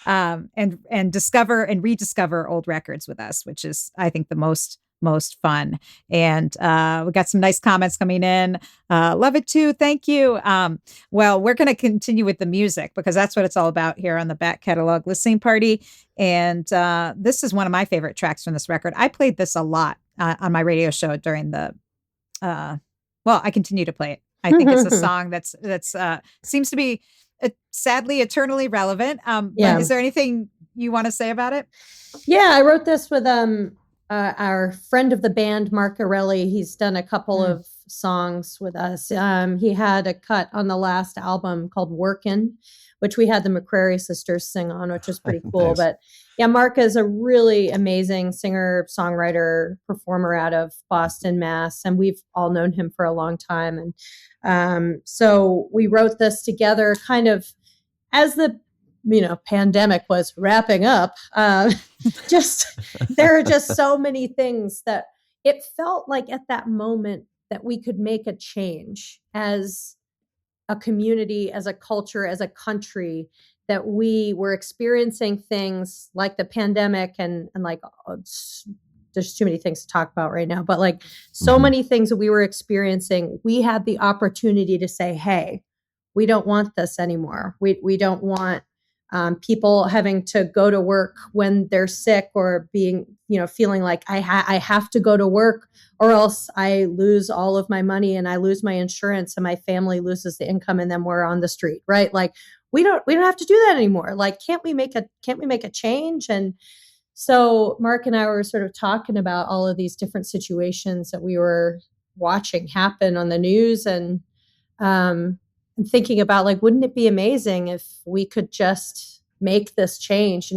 and discover and rediscover old records with us, which is, I think, the most fun. And we got some nice comments coming in. Love it too. Thank you. Well, we're going to continue with the music, because that's what it's all about here on the Back Catalog Listening Party. And this is one of my favorite tracks from this record. I played this a lot on my radio show during the, well, I continue to play it. I think it's a song that's seems to be sadly eternally relevant. But is there anything you want to say about it? Yeah, I wrote this with our friend of the band, Mark Arelli. He's done a couple of songs with us. He had a cut on the last album called Workin', which we had the McCrary sisters sing on, which is pretty cool. Nice. But yeah, Mark is a really amazing singer, songwriter, performer out of Boston, Mass. And we've all known him for a long time. And so we wrote this together kind of as the pandemic was wrapping up. There are just so many things that it felt like at that moment that we could make a change as a community, as a culture, as a country, that we were experiencing things like the pandemic and like, there's too many things to talk about right now, but like so many things that we were experiencing, we had the opportunity to say, hey, we don't want this anymore. We don't want people having to go to work when they're sick, or being, feeling like I have to go to work or else I lose all of my money and I lose my insurance and my family loses the income and then we're on the street, right? Like we don't have to do that anymore. Like, can't we make a change? And so Mark and I were sort of talking about all of these different situations that we were watching happen on the news, and thinking about, like, wouldn't it be amazing if we could just make this change?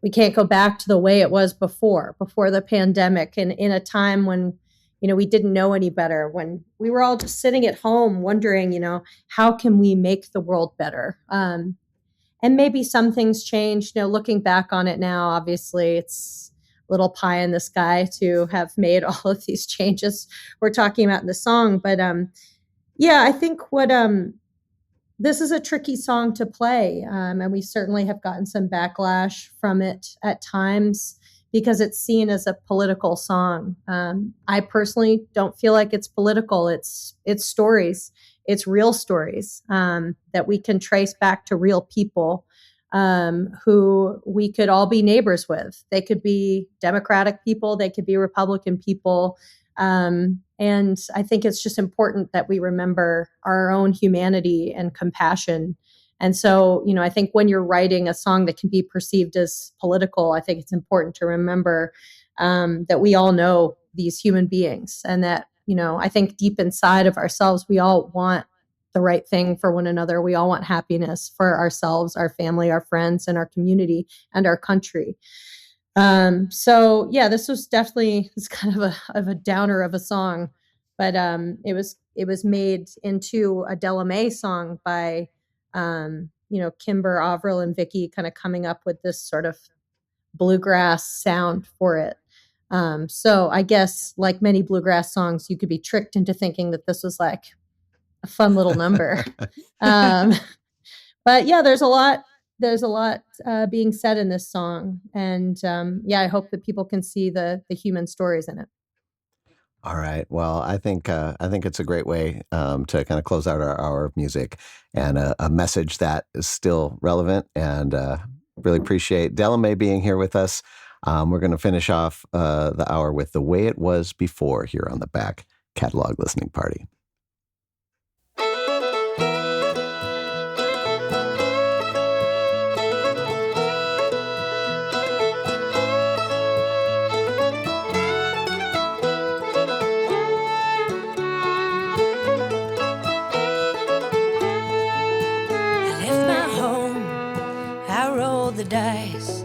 We can't go back to the way it was before the pandemic, and in a time when, we didn't know any better, when we were all just sitting at home wondering, how can we make the world better? And maybe some things changed, looking back on it now, obviously it's a little pie in the sky to have made all of these changes we're talking about in the song. But, yeah, I think this is a tricky song to play, and we certainly have gotten some backlash from it at times because it's seen as a political song. I personally don't feel like it's political. It's stories. It's real stories that we can trace back to real people who we could all be neighbors with. They could be Democratic people. They could be Republican people. And I think it's just important that we remember our own humanity and compassion. And so, I think when you're writing a song that can be perceived as political, I think it's important to remember that we all know these human beings, and that, I think deep inside of ourselves, we all want the right thing for one another. We all want happiness for ourselves, our family, our friends, and our community and our country. So yeah, this was definitely, it's kind of a downer of a song, but it was made into a Della Mae song by Kimber, Avril, and Vicky, kind of coming up with this sort of bluegrass sound for it. So I guess, like many bluegrass songs, you could be tricked into thinking that this was like a fun little number. But yeah, there's a lot being said in this song, and I hope that people can see the human stories in it. All right. Well, I think it's a great way to kind of close out our hour of music, and a message that is still relevant. And really appreciate Della Mae being here with us. We're going to finish off the hour with The Way It Was Before here on the Back Catalog Listening Party. The dice,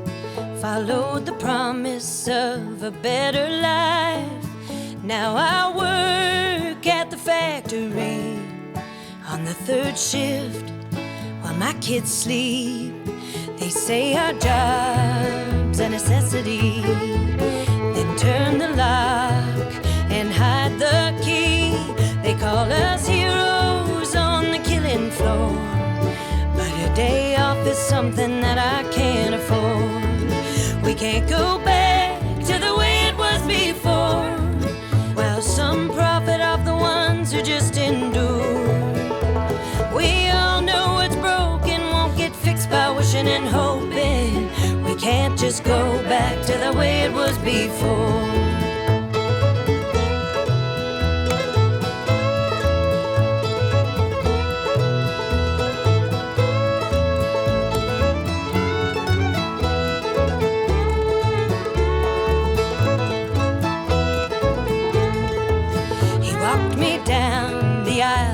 followed the promise of a better life. Now I work at the factory on the third shift, while my kids sleep. They say our job's a necessity. Then turn the lock and hide the key. They call us heroes on the killing floor, but a day off is something that I can't afford. We can't go back to the way it was before. Well, some profit off the ones who just endure. We all know what's broken won't get fixed by wishing and hoping. We can't just go back to the way it was before.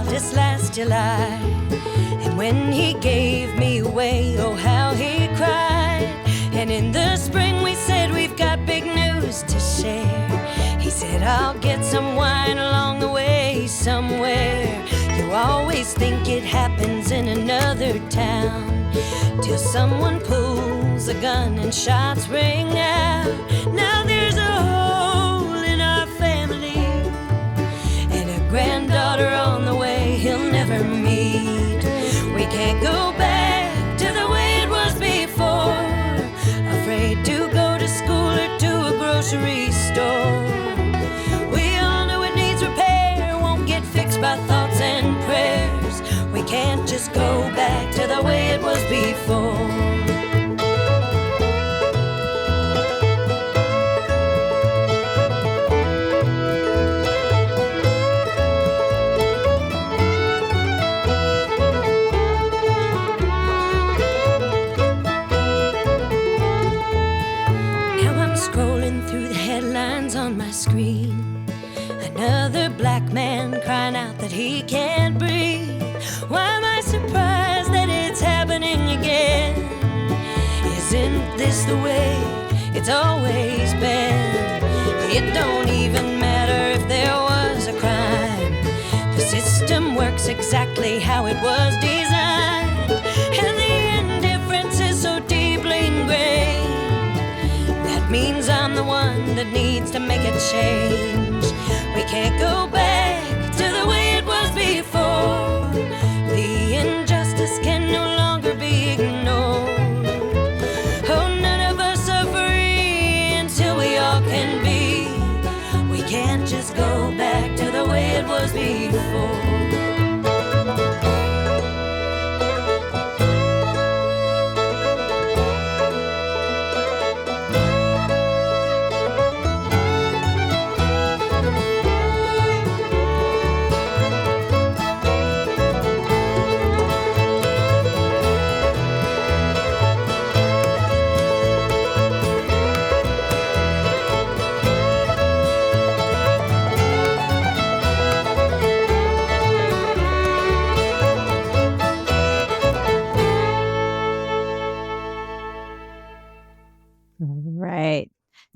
This last July, and when he gave me away, oh how he cried. And in the spring we said we've got big news to share. He said I'll get some wine along the way somewhere. You always think it happens in another town, till someone pulls a gun and shots ring out. Now there's a hole in our family and a granddaughter on the way he'll never meet. We can't go back to the way it was before, afraid to go to school or to a grocery store. We all know it needs repair, won't get fixed by thoughts and prayers. We can't just go back to the way it was before. On my screen, another black man crying out that he can't breathe. Why am I surprised that it's happening again? Isn't this the way it's always been? It don't even matter if there was a crime. The system works exactly how it was designed, and the indifference is so deeply ingrained. Means I'm the one that needs to make a change. We can't go back to the way it was before. The injustice can no longer be ignored. Oh, none of us are free until we all can be. We can't just go back to the way it was before.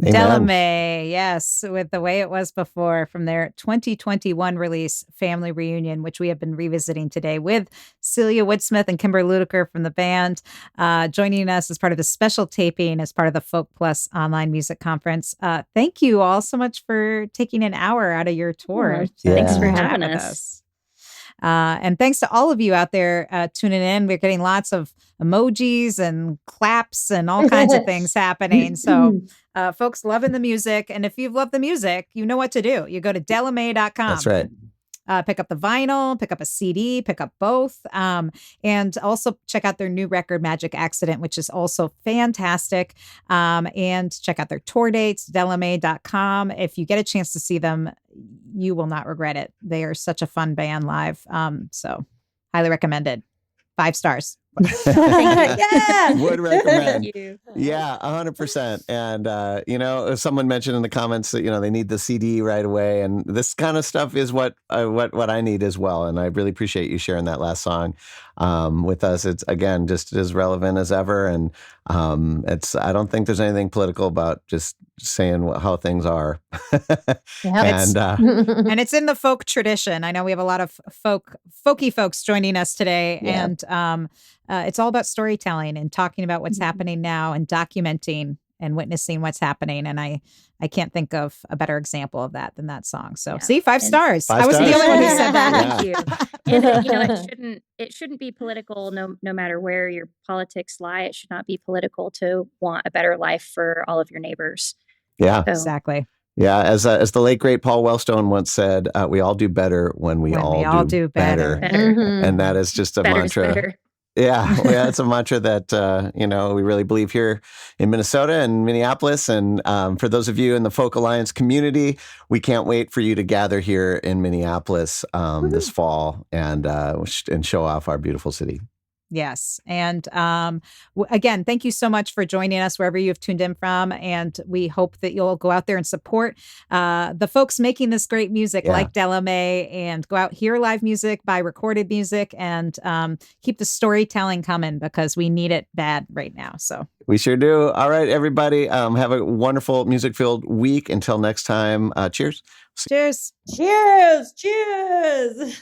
Della Mae, yes, with The Way It Was Before from their 2021 release, Family Reunion, which we have been revisiting today with Celia Woodsmith and Kimber Ludiker from the band, joining us as part of a special taping as part of the Folk Plus online music conference. Thank you all so much for taking an hour out of your tour. Thanks for having us. And thanks to all of you out there tuning in. We're getting lots of emojis and claps and all kinds of things happening. So folks loving the music. And if you've loved the music, you know what to do. You go to dellamay.com. That's right. Pick up the vinyl, pick up a CD, pick up both. And also check out their new record, Magic Accident, which is also fantastic. And check out their tour dates, dellamay.com. If you get a chance to see them, you will not regret it. They are such a fun band live. So highly recommended. 5 stars. Yeah, would recommend. Thank you. Yeah, 100%. And someone mentioned in the comments that they need the CD right away, and this kind of stuff is what I need as well. And I really appreciate you sharing that last song with us. It's again just as relevant as ever, and I don't think there's anything political about just saying how things are. And it's in the folk tradition. I know we have a lot of folky folks joining us today, and it's all about storytelling and talking about what's happening now and documenting and witnessing what's happening. And I can't think of a better example of that than that song. So see, 5 stars. I wasn't the only one who said that. Thank you. And it shouldn't be political no matter where your politics lie. It should not be political to want a better life for all of your neighbors. Yeah, so. Exactly. Yeah, as the late great Paul Wellstone once said, we all do better when we all do better. Mm-hmm. And that is just a mantra. Yeah, it's a mantra that, we really believe here in Minnesota and Minneapolis. And for those of you in the Folk Alliance community, we can't wait for you to gather here in Minneapolis this fall and show off our beautiful city. Yes. And again, thank you so much for joining us wherever you've tuned in from. And we hope that you'll go out there and support the folks making this great music like Della Mae, and go out, hear live music, buy recorded music, and keep the storytelling coming, because we need it bad right now. So we sure do. All right, everybody. Have a wonderful music-filled week. Until next time, cheers. Cheers. Cheers. Cheers.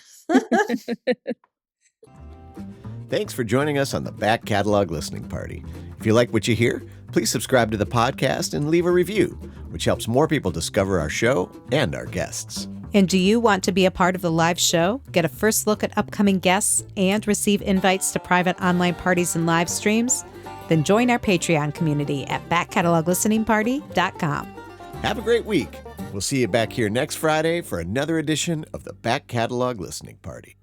Thanks for joining us on the Back Catalog Listening Party. If you like what you hear, please subscribe to the podcast and leave a review, which helps more people discover our show and our guests. And do you want to be a part of the live show, get a first look at upcoming guests, and receive invites to private online parties and live streams? Then join our Patreon community at backcataloglisteningparty.com. Have a great week. We'll see you back here next Friday for another edition of the Back Catalog Listening Party.